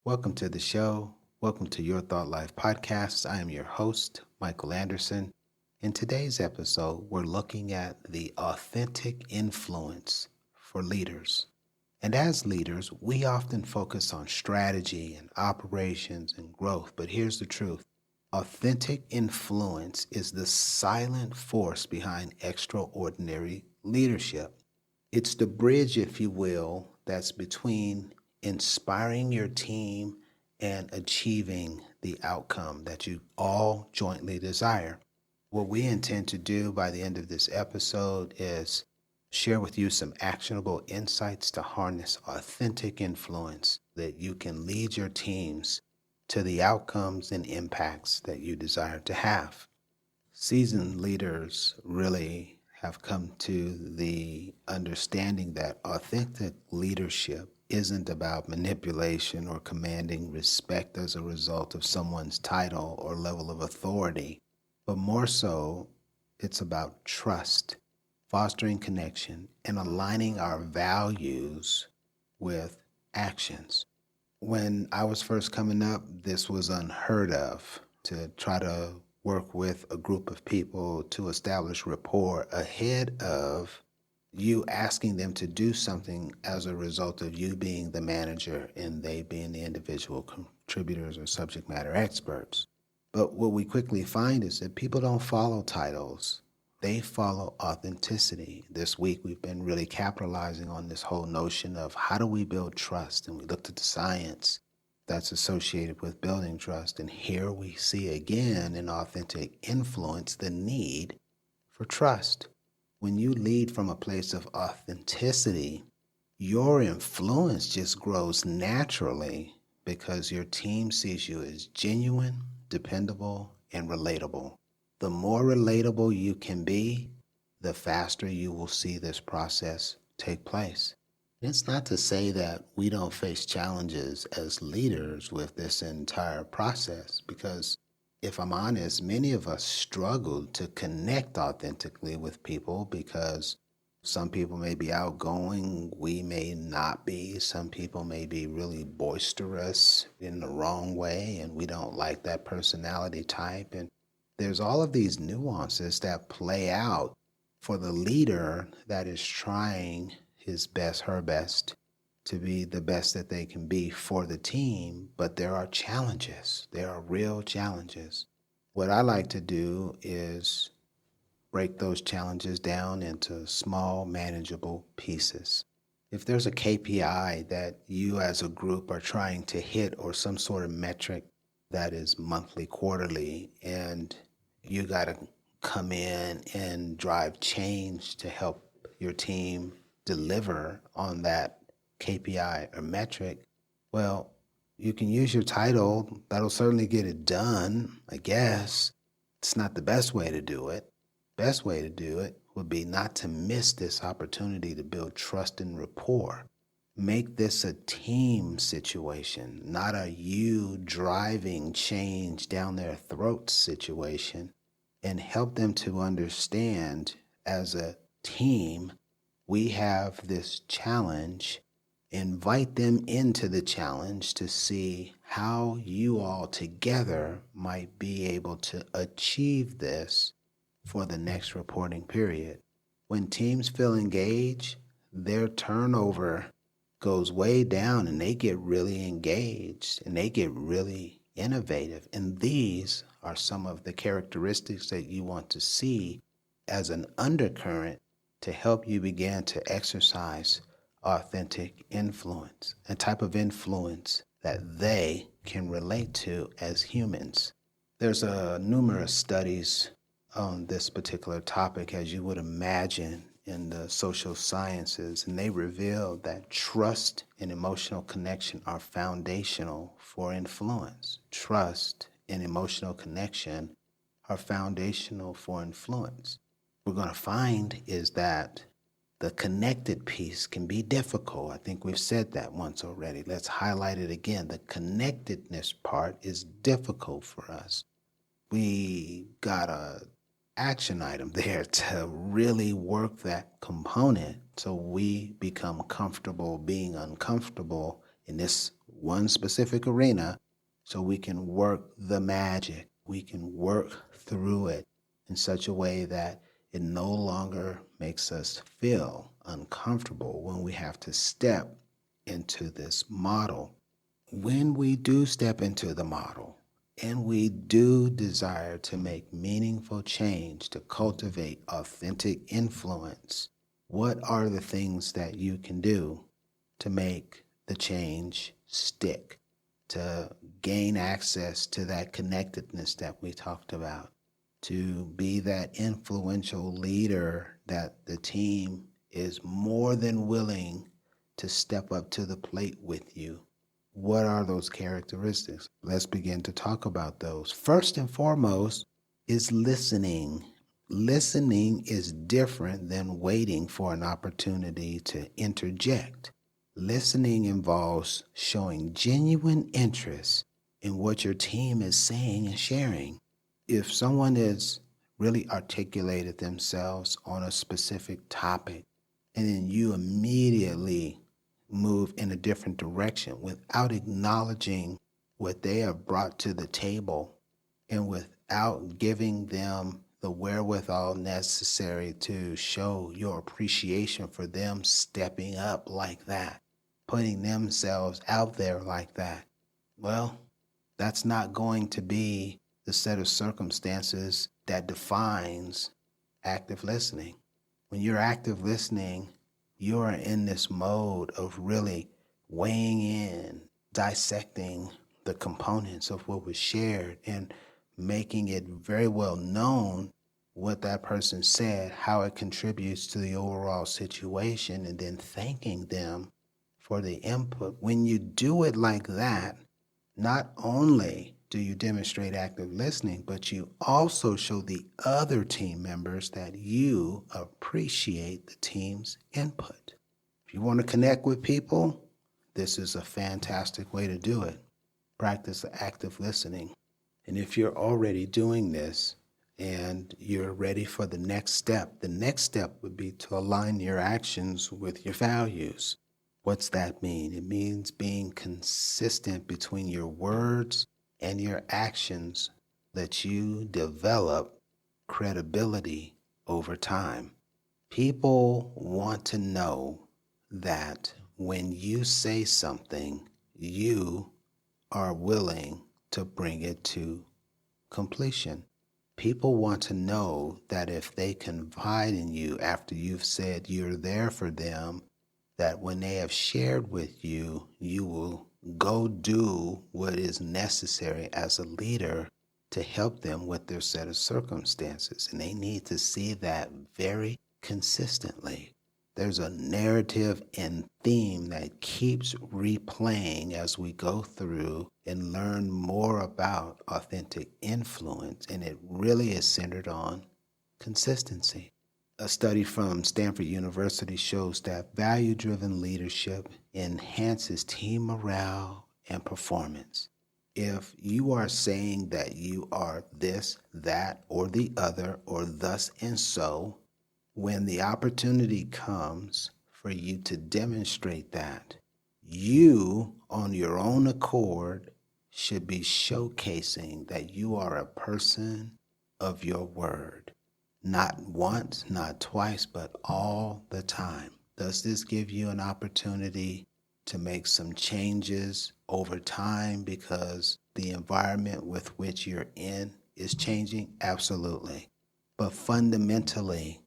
Welcome to the show. Welcome to Your Thought Life podcast. I am your host, Michael Anderson. In today's episode, we're looking at the authentic influence for leaders. And as leaders, we often focus on strategy and operations and growth. But here's the truth. Authentic influence is the silent force behind extraordinary leadership. It's the bridge, if you will, that's between inspiring your team and achieving the outcome that you all jointly desire. What we intend to do by the end of this episode is share with you some actionable insights to harness authentic influence that you can lead your teams to the outcomes and impacts that you desire to have. Seasoned leaders really have come to the understanding that authentic leadership isn't about manipulation or commanding respect as a result of someone's title or level of authority, but more so, it's about trust, fostering connection, and aligning our values with actions. When I was first coming up, this was unheard of to try to work with a group of people to establish rapport ahead of you asking them to do something as a result of you being the manager and they being the individual contributors or subject matter experts. But what we quickly find is that people don't follow titles. They follow authenticity. This week, we've been really capitalizing on this whole notion of how do we build trust? And we looked at the science that's associated with building trust. And here we see again in authentic influence the need for trust. When you lead from a place of authenticity, your influence just grows naturally because your team sees you as genuine, dependable, and relatable. The more relatable you can be, the faster you will see this process take place. It's not to say that we don't face challenges as leaders with this entire process, because if I'm honest, many of us struggle to connect authentically with people because some people may be outgoing, we may not be. Some people may be really boisterous in the wrong way, and we don't like that personality type. And there's all of these nuances that play out for the leader that is trying his best, her best, to be the best that they can be for the team. But there are challenges. There are real challenges. What I like to do is break those challenges down into small, manageable pieces. If there's a KPI that you as a group are trying to hit or some sort of metric that is monthly, quarterly, and you got to come in and drive change to help your team deliver on that KPI or metric, well, you can use your title. That'll certainly get it done, I guess. It's not the best way to do it. Best way to do it would be not to miss this opportunity to build trust and rapport. Make this a team situation, not a you driving change down their throats situation, and help them to understand as a team, we have this challenge. Invite them into the challenge to see how you all together might be able to achieve this for the next reporting period. When teams feel engaged, their turnover goes way down and they get really engaged and they get really innovative. And these are some of the characteristics that you want to see as an undercurrent to help you begin to exercise authentic influence, a type of influence that they can relate to as humans. There's numerous studies on this particular topic, as you would imagine, in the social sciences, and they reveal that trust and emotional connection are foundational for influence. Trust and emotional connection are foundational for influence. What we're going to find is that the connected piece can be difficult. I think we've said that once already. Let's highlight it again. The connectedness part is difficult for us. We got a action item there to really work that component so we become comfortable being uncomfortable in this one specific arena so we can work the magic. We can work through it in such a way that it no longer makes us feel uncomfortable when we have to step into this model. When we do step into the model and we do desire to make meaningful change, to cultivate authentic influence, what are the things that you can do to make the change stick, to gain access to that connectedness that we talked about, to be that influential leader that the team is more than willing to step up to the plate with you? What are those characteristics? Let's begin to talk about those. First and foremost is listening. Listening is different than waiting for an opportunity to interject. Listening involves showing genuine interest in what your team is saying and sharing. If someone has really articulated themselves on a specific topic, and then you immediately move in a different direction without acknowledging what they have brought to the table and without giving them the wherewithal necessary to show your appreciation for them stepping up like that, putting themselves out there like that, well, that's not going to be the set of circumstances that defines active listening. When you're active listening, you're in this mode of really weighing in, dissecting the components of what was shared and making it very well known what that person said, how it contributes to the overall situation, and then thanking them for the input. When you do it like that, not only do you demonstrate active listening, but you also show the other team members that you appreciate the team's input. If you want to connect with people, this is a fantastic way to do it. Practice active listening. And if you're already doing this and you're ready for the next step would be to align your actions with your values. What's that mean? It means being consistent between your words and your actions, that you develop credibility over time. People want to know that when you say something, you are willing to bring it to completion. People want to know that if they confide in you after you've said you're there for them, that when they have shared with you, you will go do what is necessary as a leader to help them with their set of circumstances. And they need to see that very consistently. There's a narrative and theme that keeps replaying as we go through and learn more about authentic influence, and it really is centered on consistency. A study from Stanford University shows that value-driven leadership enhances team morale and performance. If you are saying that you are this, that, or the other, or thus and so, when the opportunity comes for you to demonstrate that, you, on your own accord, should be showcasing that you are a person of your word. Not once, not twice, but all the time. Does this give you an opportunity to make some changes over time because the environment with which you're in is changing? Absolutely. But fundamentally,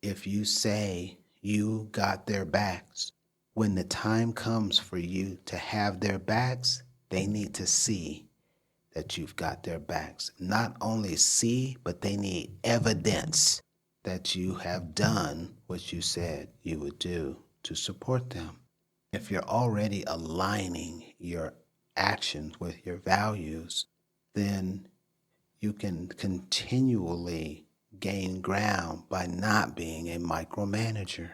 if you say you got their backs, when the time comes for you to have their backs, they need to see that you've got their backs. Not only see, but they need evidence that you have done what you said you would do to support them. If you're already aligning your actions with your values, then you can continually gain ground by not being a micromanager.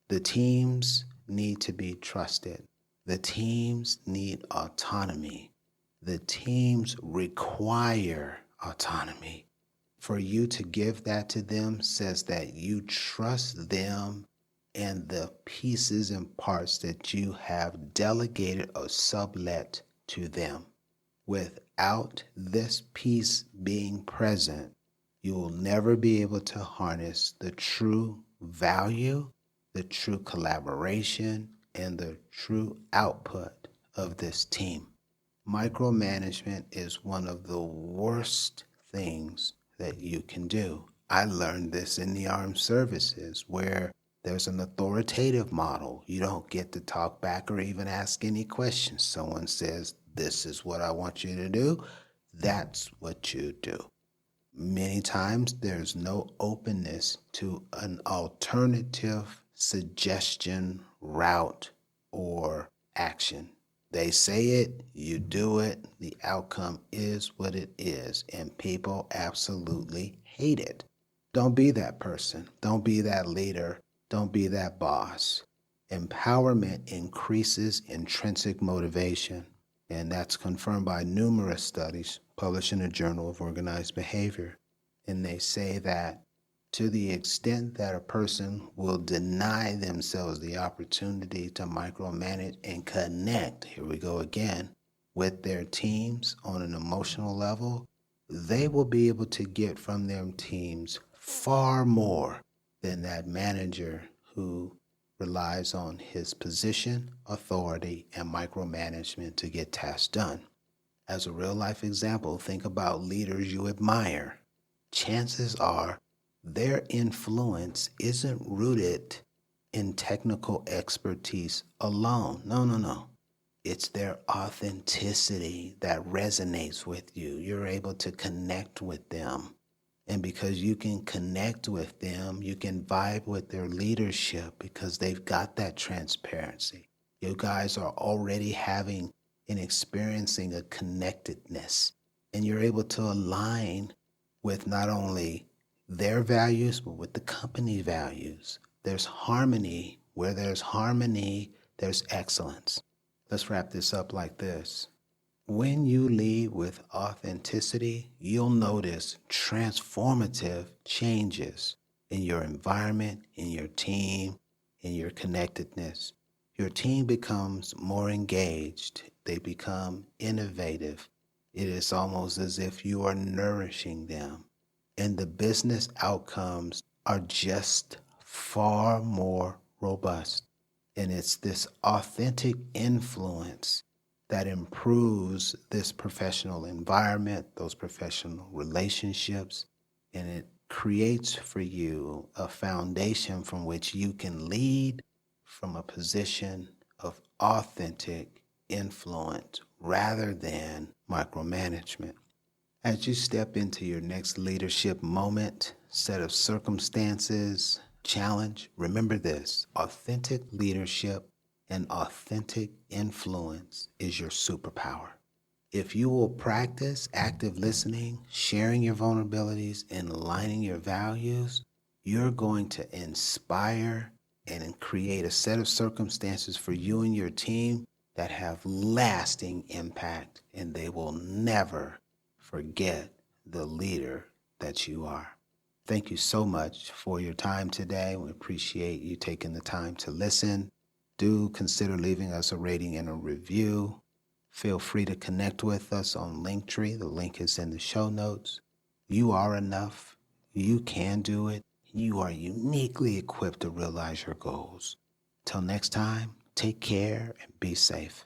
The teams need to be trusted. The teams need autonomy. The teams require autonomy. For you to give that to them says that you trust them and the pieces and parts that you have delegated or sublet to them. Without this piece being present, you will never be able to harness the true value, the true collaboration, and the true output of this team. Micromanagement is one of the worst things that you can do. I learned this in the armed services where there's an authoritative model. You don't get to talk back or even ask any questions. Someone says, "This is what I want you to do." That's what you do. Many times there's no openness to an alternative suggestion, route, or action. They say it, you do it, the outcome is what it is, and people absolutely hate it. Don't be that person. Don't be that leader. Don't be that boss. Empowerment increases intrinsic motivation, and that's confirmed by numerous studies published in the Journal of Organized Behavior. And they say that to the extent that a person will deny themselves the opportunity to micromanage and connect, here we go again, with their teams on an emotional level, they will be able to get from their teams far more than that manager who relies on his position, authority, and micromanagement to get tasks done. As a real life example, think about leaders you admire. Chances are their influence isn't rooted in technical expertise alone. No. It's their authenticity that resonates with you. You're able to connect with them. And because you can connect with them, you can vibe with their leadership because they've got that transparency. You guys are already having and experiencing a connectedness, and you're able to align with not only their values, but with the company values. There's harmony. Where there's harmony, there's excellence. Let's wrap this up like this. When you lead with authenticity, you'll notice transformative changes in your environment, in your team, in your connectedness. Your team becomes more engaged. They become innovative. It is almost as if you are nourishing them. And the business outcomes are just far more robust. And it's this authentic influence that improves this professional environment, those professional relationships, and it creates for you a foundation from which you can lead from a position of authentic influence rather than micromanagement. As you step into your next leadership moment, set of circumstances, challenge, remember this: authentic leadership and authentic influence is your superpower. If you will practice active listening, sharing your vulnerabilities, and aligning your values, you're going to inspire and create a set of circumstances for you and your team that have lasting impact, and they will never forget the leader that you are. Thank you so much for your time today. We appreciate you taking the time to listen. Do consider leaving us a rating and a review. Feel free to connect with us on Linktree. The link is in the show notes. You are enough. You can do it. You are uniquely equipped to realize your goals. Till next time, take care and be safe.